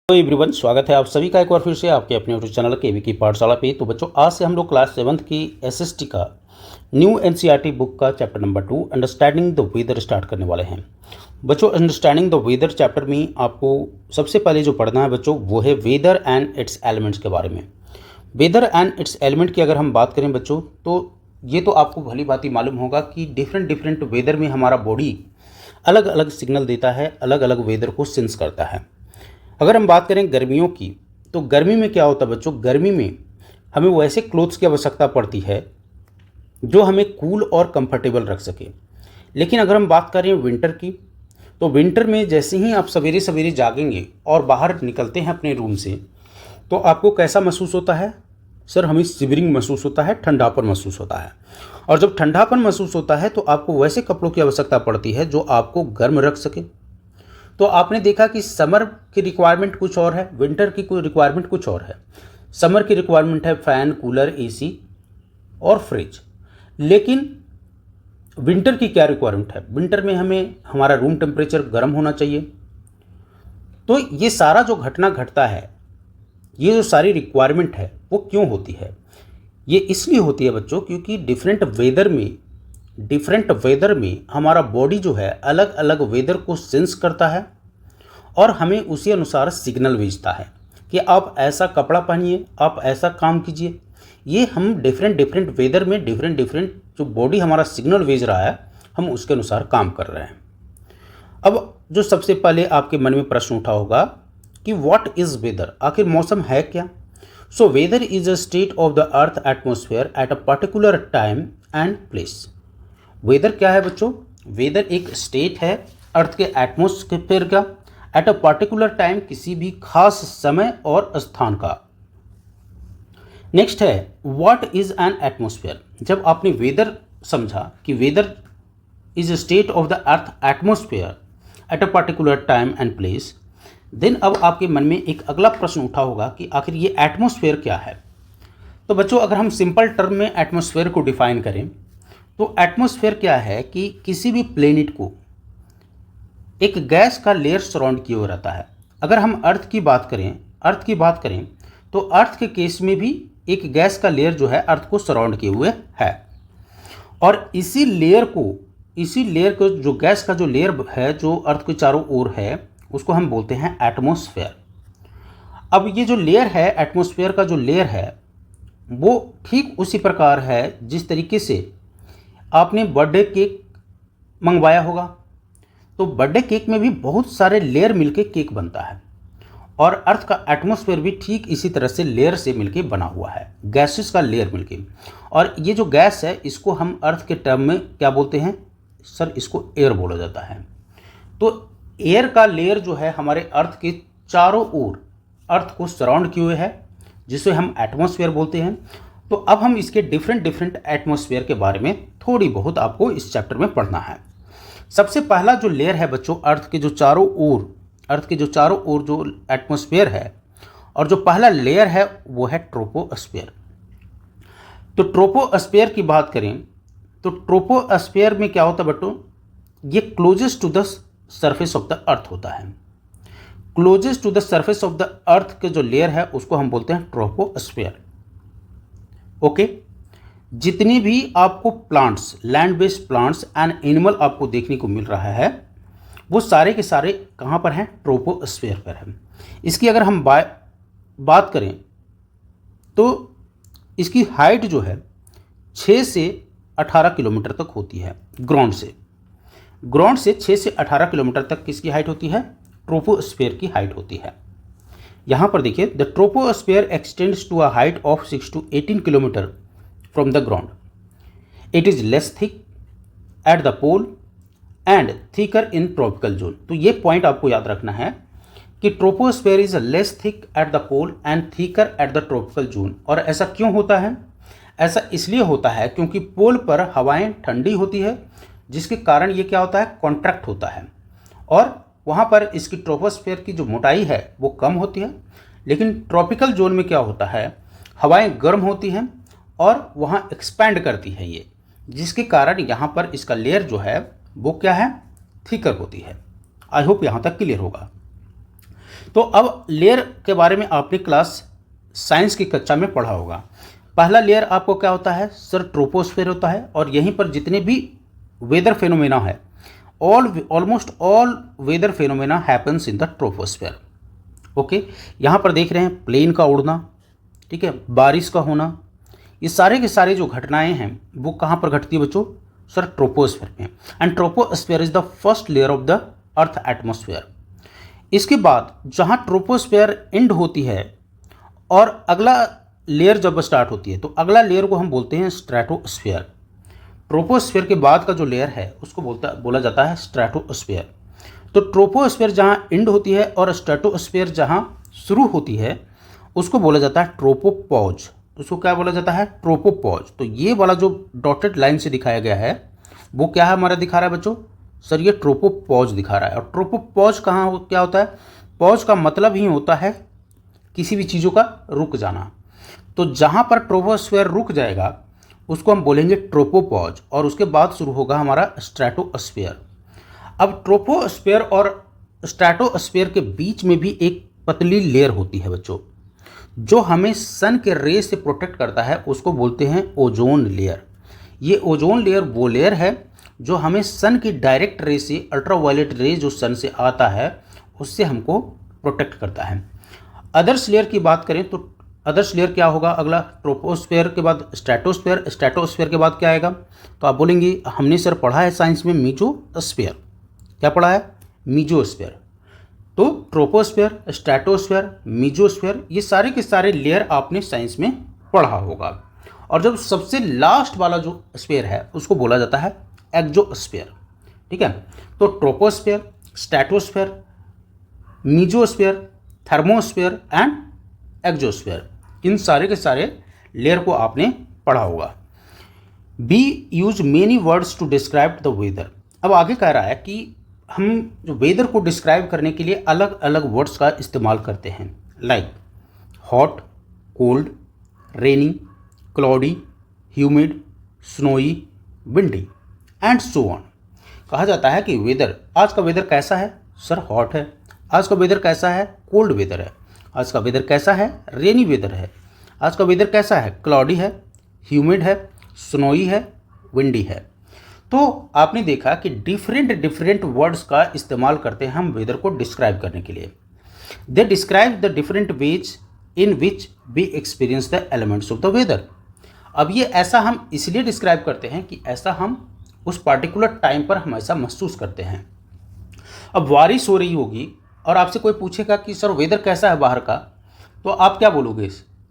तो एवरीवन, स्वागत है आप सभी का एक बार फिर से आपके अपने यूट्यूब चैनल केवी की पाठशाला पे। तो बच्चों, आज से हम लोग क्लास 7th की एसएसटी का न्यू एनसीईआरटी बुक का chapter number 2 understanding the weather start करने वाले हैं। बच्चों, अंडरस्टैंडिंग द वेदर चैप्टर में आपको सबसे पहले जो पढ़ना है बच्चों, वो है वेदर एंड इट्स एलिमेंट्स के बारे में। वेदर एंड इट्स एलिमेंट की अगर हम बात करें बच्चों, तो ये तो आपको भली भांति मालूम होगा कि डिफरेंट वेदर में हमारा बॉडी अलग अलग सिग्नल देता है, अलग अलग वेदर को सेंस करता है। अगर हम बात करें गर्मियों की, तो गर्मी में क्या होता है बच्चों, गर्मी में हमें वैसे क्लोथ्स की आवश्यकता पड़ती है जो हमें कूल और कंफर्टेबल रख सके। लेकिन अगर हम बात करें विंटर की, तो विंटर में जैसे ही आप सवेरे सवेरे जागेंगे और बाहर निकलते हैं अपने रूम से, तो आपको कैसा महसूस होता है? सर, हमें शिवरिंग महसूस होता है, ठंडापन महसूस होता है। और जब ठंडापन महसूस होता है तो आपको वैसे कपड़ों की आवश्यकता पड़ती है जो आपको गर्म रख सके। तो आपने देखा कि समर की रिक्वायरमेंट कुछ और है, विंटर की कोई रिक्वायरमेंट कुछ और है। समर की रिक्वायरमेंट है फैन, कूलर, एसी और फ्रिज। लेकिन विंटर की क्या रिक्वायरमेंट है? विंटर में हमें हमारा रूम टेम्परेचर गर्म होना चाहिए। तो ये सारा जो घटना घटता है, ये जो सारी रिक्वायरमेंट है, वो क्यों होती है? ये इसलिए होती है बच्चों, क्योंकि डिफरेंट वेदर में हमारा बॉडी जो है अलग अलग वेदर को सेंस करता है और हमें उसी अनुसार सिग्नल भेजता है कि आप ऐसा कपड़ा पहनिए, आप ऐसा काम कीजिए। ये हम डिफरेंट वेदर में डिफरेंट जो बॉडी हमारा सिग्नल भेज रहा है, हम उसके अनुसार काम कर रहे हैं। अब जो सबसे पहले आपके मन में प्रश्न उठा होगा कि व्हाट इज वेदर, आखिर मौसम है क्या? So weather is a state of the earth atmosphere at a particular time and place. Weather क्या है बच्चों? वेदर एक स्टेट है अर्थ के एटमॉस्फेयर का, एट अ पर्टिकुलर टाइम, किसी भी खास समय और स्थान का। नेक्स्ट है व्हाट इज एन एटमॉस्फेयर। जब आपने वेदर समझा कि weather is a state of the earth atmosphere at a particular time and place, then अब आपके मन में एक अगला प्रश्न उठा होगा कि आखिर ये एटमॉस्फेयर क्या है। तो बच्चों, अगर हम सिंपल टर्म में एटमॉस्फेयर को डिफाइन करें, तो एटमॉस्फेयर क्या है कि किसी भी प्लेनेट को एक गैस का लेयर सराउंड किए हुए रहता है। अगर हम अर्थ की बात करें तो अर्थ के केस में भी एक गैस का लेयर जो है अर्थ को सराउंड किए हुए है। और इसी लेयर को जो गैस का जो लेयर है जो अर्थ के चारों ओर है, उसको हम बोलते हैं एटमॉस्फेयर। अब ये जो लेयर है, एटमॉस्फेयर का जो लेयर है, वो ठीक उसी प्रकार है जिस तरीके से आपने बर्थडे केक मंगवाया होगा। तो बर्थडे केक में भी बहुत सारे लेयर मिलके केक बनता है, और अर्थ का एटमॉस्फेयर भी ठीक इसी तरह से लेयर से मिलके बना हुआ है, गैसेस का लेयर मिलके। और ये जो गैस है, इसको हम अर्थ के टर्म में क्या बोलते हैं? सर, इसको एयर बोला जाता है। तो एयर का लेयर जो है हमारे अर्थ के चारों ओर अर्थ को सराउंड किए हुए है, जिसे हम एटमॉस्फेयर बोलते हैं। तो अब हम इसके डिफरेंट एटमॉस्फेयर के बारे में थोड़ी बहुत आपको इस चैप्टर में पढ़ना है। सबसे पहला जो लेयर है बच्चों, अर्थ के जो चारों ओर जो एटमॉस्फेयर है, और जो पहला लेयर है वो है ट्रोपोस्फेयर। तो ट्रोपोस्फेयर की बात करें तो ट्रोपोस्फेयर में क्या होता है बच्चों? ये closest to the surface of the earth होता है। Closest to the surface of the earth के जो लेयर है उसको हम बोलते हैं ट्रोपोस्फेयर। ओके। जितनी भी आपको plants, land based plants and animal आपको देखने को मिल रहा है, वो सारे के सारे कहाँ पर हैं? ट्रोपोस्फेयर पर हैं। इसकी अगर हम बात करें तो इसकी हाइट जो है 6 से 18 किलोमीटर तक होती है। ग्राउंड से 6 से 18 किलोमीटर तक किसकी हाइट होती है? ट्रोपोस्फेयर की हाइट होती है। यहाँ पर देखिए, the troposphere extends to a height of 6 to 18 kilometre from the ground. It is less thick at the pole and thicker in tropical zone. तो ये पॉइंट आपको याद रखना है कि troposphere is less thick at the pole and thicker at the tropical zone. और ऐसा क्यों होता है? ऐसा इसलिए होता है क्योंकि पोल पर हवाएं ठंडी होती है, जिसके कारण ये क्या होता है? कॉन्ट्रैक्ट होता है, और वहाँ पर इसकी ट्रोपोस्फेयर की जो मोटाई है वो कम होती है। लेकिन ट्रॉपिकल जोन में क्या होता है? हवाएं गर्म होती हैं और वहाँ एक्सपैंड करती है ये, जिसके कारण यहाँ पर इसका लेयर जो है वो क्या है? थिकर होती है। आई होप यहाँ तक क्लियर होगा। तो अब लेयर के बारे में आपने क्लास साइंस की कक्षा में पढ़ा होगा। पहला लेयर आपको क्या होता है सर, ट्रोपोस्फेयर होता है, और यहीं पर जितने भी वेदर फेनोमेना है, almost all weather phenomena happens in the troposphere. Okay, यहाँ पर देख रहे हैं प्लेन का उड़ना, ठीक है, बारिश का होना, ये सारे के सारे जो घटनाएं हैं वो कहाँ पर घटती है बच्चों, सर ट्रोपोस्फेयर में। And troposphere is the first layer of the earth atmosphere. इसके बाद जहाँ ट्रोपोस्फेयर एंड होती है और अगला लेयर जब स्टार्ट होती है तो अगला लेयर को हम बोलते हैं स्ट्रेटोस्फेयर। ट्रोपोस्फेयर के बाद का जो लेयर है उसको बोला जाता है स्ट्रेटोस्फेयर। तो ट्रोपोस्फेयर जहाँ एंड होती है और स्ट्रेटोस्फेयर जहाँ शुरू होती है उसको बोला जाता है ट्रोपोपॉज। उसको क्या बोला जाता है, ट्रोपोपॉज। तो ये वाला जो डॉटेड लाइन से दिखाया गया है वो क्या है हमारा दिखा रहा है बच्चों, सर ये ट्रोपोपॉज दिखा रहा है। और ट्रोपोपॉज क्या होता है, पॉज का मतलब ही होता है किसी भी चीज़ों का रुक जाना। तो जहाँ पर ट्रोपोस्फेयर रुक जाएगा उसको हम बोलेंगे ट्रोपोपॉज, और उसके बाद शुरू होगा हमारा स्ट्रेटोस्फेयर। अब ट्रोपोस्फेयर और स्ट्रेटोस्फेयर के बीच में भी एक पतली लेयर होती है बच्चों, जो हमें सन के रे से प्रोटेक्ट करता है, उसको बोलते हैं ओजोन लेयर। ये ओजोन लेयर वो लेयर है जो हमें सन की डायरेक्ट रे से, अल्ट्रावायलेट रे जो सन से आता है उससे हमको प्रोटेक्ट करता है। अदर्स लेयर की बात करें तो अदर्स लेयर क्या होगा, अगला ट्रोपोस्फेयर के बाद स्ट्रेटोस्फेयर, स्ट्रेटोस्फेयर के बाद क्या आएगा, तो आप बोलेंगे हमने सर पढ़ा है साइंस में मीजोस्फेयर। क्या पढ़ा है, मीजोस्फेयर। तो ट्रोपोस्फेयर, स्ट्रेटोस्फेयर, मीजोस्फेयर, ये सारे के सारे लेयर आपने साइंस में पढ़ा होगा। और जब सबसे लास्ट वाला जो स्फेयर है उसको बोला जाता है एक्सोस्फेयर। ठीक है, तो troposphere, stratosphere, mesosphere, thermosphere and exosphere, इन सारे के सारे लेयर को आपने पढ़ा होगा। We use many words to describe the weather. अब आगे कह रहा है कि हम जो वेदर को डिस्क्राइब करने के लिए अलग अलग वर्ड्स का इस्तेमाल करते हैं, like hot, cold, rainy, cloudy, humid, snowy, windy and so on. कहा जाता है कि वेदर, आज का वेदर कैसा है सर, हॉट है। आज का वेदर कैसा है, कोल्ड वेदर है। आज का वेदर कैसा है, रेनी वेदर है। आज का वेदर कैसा है, क्लाउडी है, ह्यूमिड है, स्नोई है, विंडी है। तो आपने देखा कि डिफरेंट वर्ड्स का इस्तेमाल करते हैं हम वेदर को डिस्क्राइब करने के लिए। They describe the different ways in which we experience the elements of the weather. अब ये ऐसा हम इसलिए डिस्क्राइब करते हैं कि ऐसा हम उस पार्टिकुलर टाइम पर हम ऐसा महसूस करते हैं। अब बारिश हो रही होगी और आपसे कोई पूछेगा कि सर वेदर कैसा है बाहर का, तो आप क्या बोलोगे,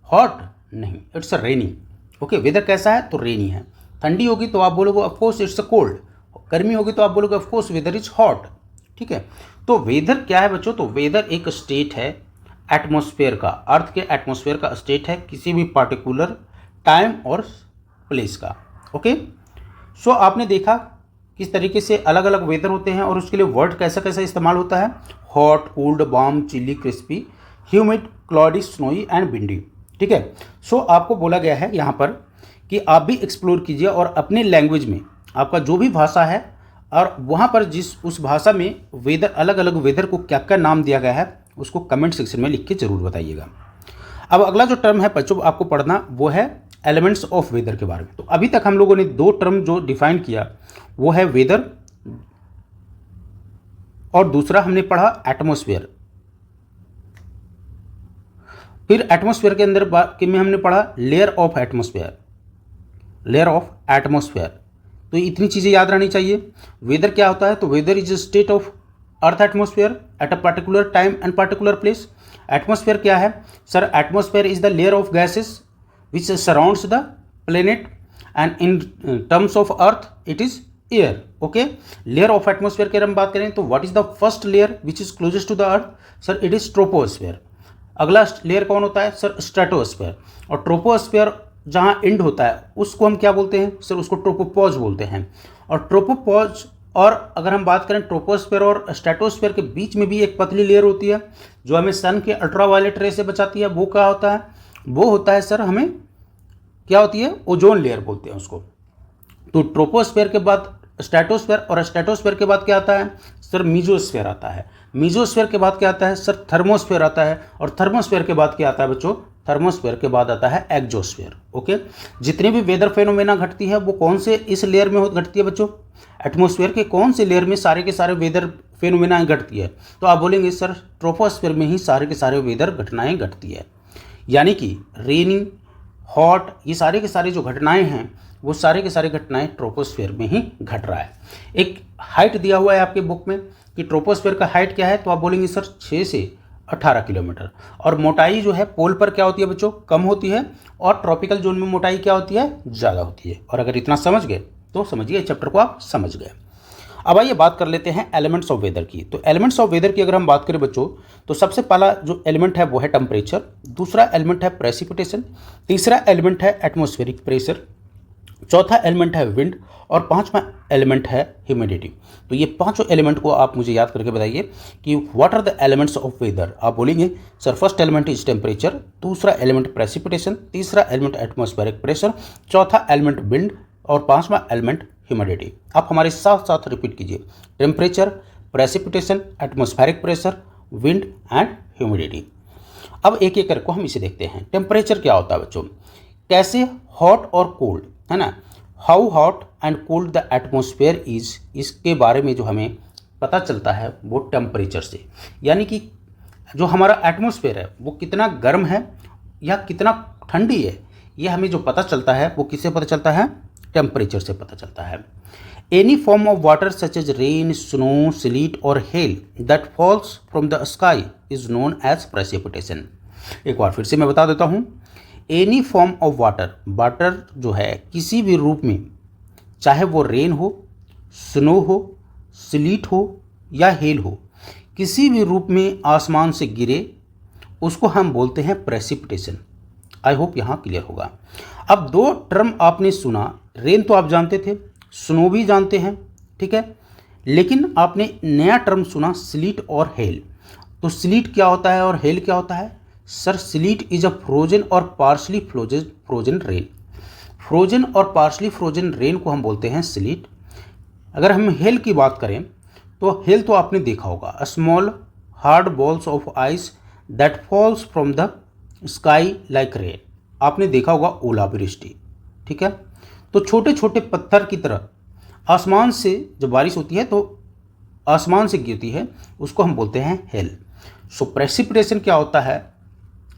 हॉट नहीं, it's a rainy. Okay, weather कैसा है तो रेनी है। ठंडी होगी तो आप बोलोगे of course it's a cold. गर्मी होगी तो आप बोलोगे of course weather is hot. ठीक है, तो वेदर क्या है बच्चों, तो वेदर एक स्टेट है एटमॉस्फेयर का, अर्थ के एटमॉस्फेयर का स्टेट है किसी भी पार्टिकुलर टाइम और प्लेस का। ओके, सो आपने देखा किस तरीके से अलग अलग वेदर होते हैं और उसके लिए वर्ड कैसा कैसा इस्तेमाल होता है, hot, cold, warm, chilly, crispy, humid, cloudy, snowy and windy. ठीक है, सो आपको बोला गया है यहाँ पर कि आप भी एक्सप्लोर कीजिए और अपने लैंग्वेज में आपका जो भी भाषा है और वहाँ पर जिस उस भाषा में वेदर, अलग अलग वेदर को क्या क्या नाम दिया गया है उसको कमेंट सेक्शन में लिख के ज़रूर बताइएगा। अब अगला जो टर्म है बच्चों आपको पढ़ना वो है एलिमेंट्स ऑफ वेदर के बारे में। तो अभी तक हम लोगों ने दो टर्म जो डिफाइन किया वो है वेदर और दूसरा हमने पढ़ा एटमॉस्फेयर। फिर एटमॉस्फेयर के अंदर में हमने पढ़ा layer of atmosphere, layer of atmosphere. तो इतनी चीज़ें याद रहनी चाहिए। वेदर क्या होता है, तो weather is a state of earth atmosphere at a particular time and particular place. Atmosphere क्या है sir, atmosphere is the layer of gases which surrounds the planet and in terms of earth it is air. Okay, layer of atmosphere की हम बात करें तो what is the first layer which is closest to the earth, sir it is troposphere. अगला layer कौन होता है sir, stratosphere. और ट्रोपोस्फेयर जहाँ एंड होता है उसको हम क्या बोलते हैं सर, उसको ट्रोपोपॉज बोलते हैं। और ट्रोपोपॉज, और अगर हम बात करें ट्रोपोस्फेयर और स्ट्रेटोस्फेयर के बीच में भी एक पतली लेयर होती है जो हमें सन के अल्ट्रावायलेट रे से बचाती है, वो क्या होता है, वो होता है सर हमें क्या होती है, ओजोन लेयर बोलते हैं उसको। तो ट्रोपोस्फेयर के बाद स्ट्रेटोस्फेयर और स्ट्रेटोस्फेयर के बाद क्या आता है सर मीजोस्फीयर आता है। मीजोस्फीयर के बाद क्या आता है सर? थर्मोस्फीयर आता है। और थर्मोस्फीयर के बाद क्या आता है बच्चों? थर्मोस्फीयर के बाद आता है एक्सोस्फीयर। ओके, जितनी भी वेदर फेनोमेना घटती है वो कौन से इस लेयर में घटती है बच्चों? एटमॉस्फेयर के कौन से लेयर में सारे के सारे वेदर फेनोमेना घटती है? तो आप बोलेंगे सर ट्रोपोस्फीयर में ही सारे के सारे वेदर घटनाएं घटती है। यानी कि रेनी, हॉट, ये सारे के सारे जो घटनाएं हैं वो सारे के सारे घटनाएं ट्रोपोस्फीयर में ही घट रहा है। एक हाइट दिया हुआ है आपके बुक में कि ट्रोपोस्फीयर का हाइट क्या है, तो आप बोलेंगे सर 6 से 18 किलोमीटर। और मोटाई जो है पोल पर क्या होती है बच्चों? कम होती है। और ट्रॉपिकल जोन में मोटाई क्या होती है? ज़्यादा होती है। और अगर इतना समझ गए तो समझिए चैप्टर को आप समझ गए। अब आइए बात कर लेते हैं एलिमेंट्स ऑफ वेदर की। तो एलिमेंट्स ऑफ वेदर की अगर हम बात करें बच्चों, तो सबसे पहला जो एलिमेंट है वो है टेम्परेचर, दूसरा एलिमेंट है प्रेसिपिटेशन, तीसरा एलिमेंट है एटमॉस्फेरिक प्रेशर, चौथा एलिमेंट है विंड, और पांचवा एलिमेंट है ह्यूमिडिटी। तो ये पांचों एलिमेंट को आप मुझे याद करके बताइए कि what are the elements of weather. आप बोलेंगे sir first element is temperature, दूसरा एलिमेंट प्रेसिपिटेशन, तीसरा एलिमेंट एटमॉस्फेरिक प्रेशर, चौथा एलिमेंट विंड, और पांचवा एलिमेंट ह्यूमिडिटी। आप हमारे साथ साथ रिपीट कीजिए, temperature, precipitation, atmospheric pressure, wind and humidity. अब एक एक करके हम इसे देखते हैं। टेम्परेचर क्या होता है बच्चों? कैसे हॉट और कोल्ड, है ना, how hot and cold the atmosphere is, इसके बारे में जो हमें पता चलता है वो टेम्परेचर से। यानी कि जो हमारा एटमॉस्फेयर है वो कितना गर्म है या कितना ठंडी है, ये हमें जो पता चलता है वो किससे पता चलता है? टेम्परेचर से पता चलता है। Any form of water such as rain, snow, sleet और hail that falls from the sky is known as precipitation. एक बार फिर से मैं बता देता हूँ, any form of water, water जो है किसी भी रूप में, चाहे वो रेन हो, स्नो हो, स्लीट हो या हेल हो, किसी भी रूप में आसमान से गिरे उसको हम बोलते हैं प्रेसिपिटेशन। आई होप यहाँ क्लियर होगा। अब दो टर्म आपने सुना, रेन तो आप जानते थे, स्नो भी जानते हैं, ठीक है, लेकिन आपने नया टर्म सुना स्लीट और हेल। तो स्लीट क्या होता है और हेल क्या होता है? Sir slit is a frozen और पार्शली फ्रोजन रेन। फ्रोजन और पार्शली फ्रोजन रेन को हम बोलते हैं स्लीट। अगर हम हेल की बात करें तो हेल तो आपने देखा होगा, small hard balls of ice that falls from the sky like rain. आपने देखा होगा ओलावृष्टि, ठीक है। तो छोटे छोटे पत्थर की तरह आसमान से जब बारिश होती है तो आसमान से गिरती है, उसको हम बोलते हैं हेल। सो प्रेसिपिटेशन क्या होता है?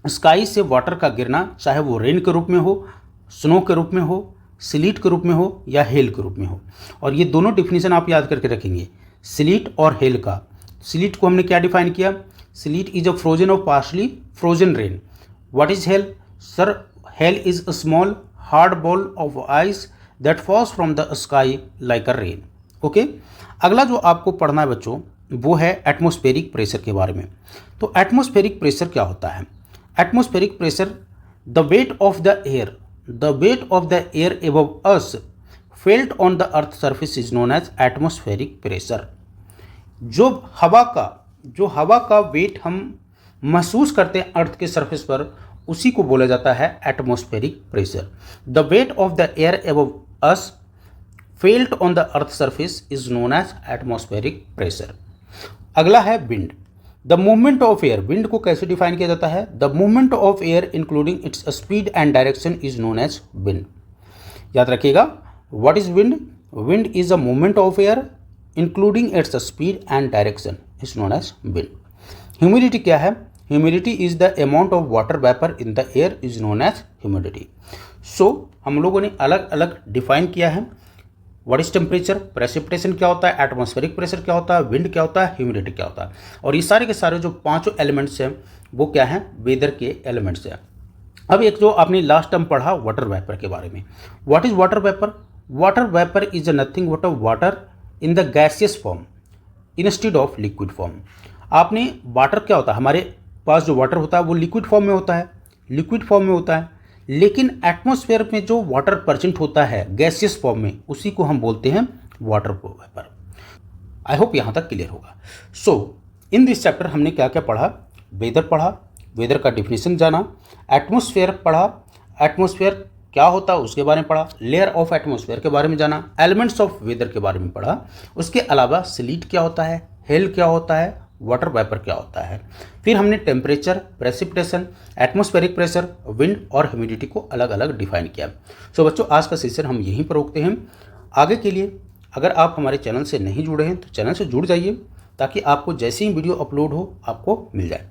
स्काई से वाटर का गिरना, चाहे वो रेन के रूप में हो, स्नो के रूप में हो, स्लीट के रूप में हो या हेल के रूप में हो। और ये दोनों डिफिनीशन आप याद करके रखेंगे, स्लीट और हेल का। स्लीट को हमने क्या डिफाइन किया? स्लीट इज अ फ्रोजन और partially frozen rain. What is hello? Sir hell is a small hard ball of ice that falls from the sky like a rain. Okay, अगला जो आपको पढ़ना है बच्चों वो है एटमॉस्फेरिक प्रेशर के बारे में। तो एटमॉस्फेरिक प्रेशर क्या होता है? Atmospheric pressure the weight of the air above us felt on the earth surface is known as atmospheric pressure. जो हवा का वेट हम महसूस करते हैं अर्थ के सरफेस पर, उसी को बोला जाता है atmospheric pressure. The weight of the air above us felt on the earth surface is known as atmospheric pressure. अगला है wind. The movement of air, wind को कैसे डिफाइन किया जाता है? The movement of air including its speed and direction is known as wind. याद रखिएगा, what is wind? Wind is a movement of air including its speed and direction is known as wind. Humidity क्या है? Humidity is the amount of water vapour in the air is known as humidity. So हम लोगों ने अलग अलग define किया है। What is temperature, precipitation क्या होता है, एटमॉस्फेरिक प्रेशर क्या होता है, विंड क्या होता है, ह्यूमिडिटी क्या होता है। और ये सारे के सारे जो पांचों एलिमेंट्स हैं वो क्या हैं? वेदर के एलिमेंट्स हैं। अब एक जो आपने लास्ट टर्म पढ़ा वाटर वेपर के बारे में। What is water vapour? Water vapour is nothing but water in the gaseous form instead of liquid form. आपने वाटर क्या होता है, हमारे पास जो वाटर होता है वो लिक्विड फॉर्म में होता है, लेकिन एटमॉस्फेयर में जो वाटर प्रेजेंट होता है गैसियस फॉर्म में, उसी को हम बोलते हैं वाटर वेपर। आई होप यहाँ तक क्लियर होगा। सो इन दिस चैप्टर हमने क्या क्या पढ़ा? वेदर पढ़ा, वेदर का डिफिनेशन जाना, एटमॉस्फेयर पढ़ा, एटमॉस्फेयर क्या होता है उसके बारे में पढ़ा, लेयर ऑफ एटमॉस्फेयर के बारे में जाना, एलिमेंट्स ऑफ वेदर के बारे में पढ़ा। उसके अलावा स्लीट क्या होता है, हेल क्या होता है, वाटर वेपर क्या होता है। फिर हमने temperature, precipitation, atmospheric pressure, wind और ह्यूमिडिटी को अलग अलग डिफाइन किया। सो बच्चों, आज का सेशन हम यहीं पर रोकते हैं। आगे के लिए अगर आप हमारे चैनल से नहीं जुड़े हैं तो चैनल से जुड़ जाइए, ताकि आपको जैसे ही वीडियो अपलोड हो आपको मिल जाए।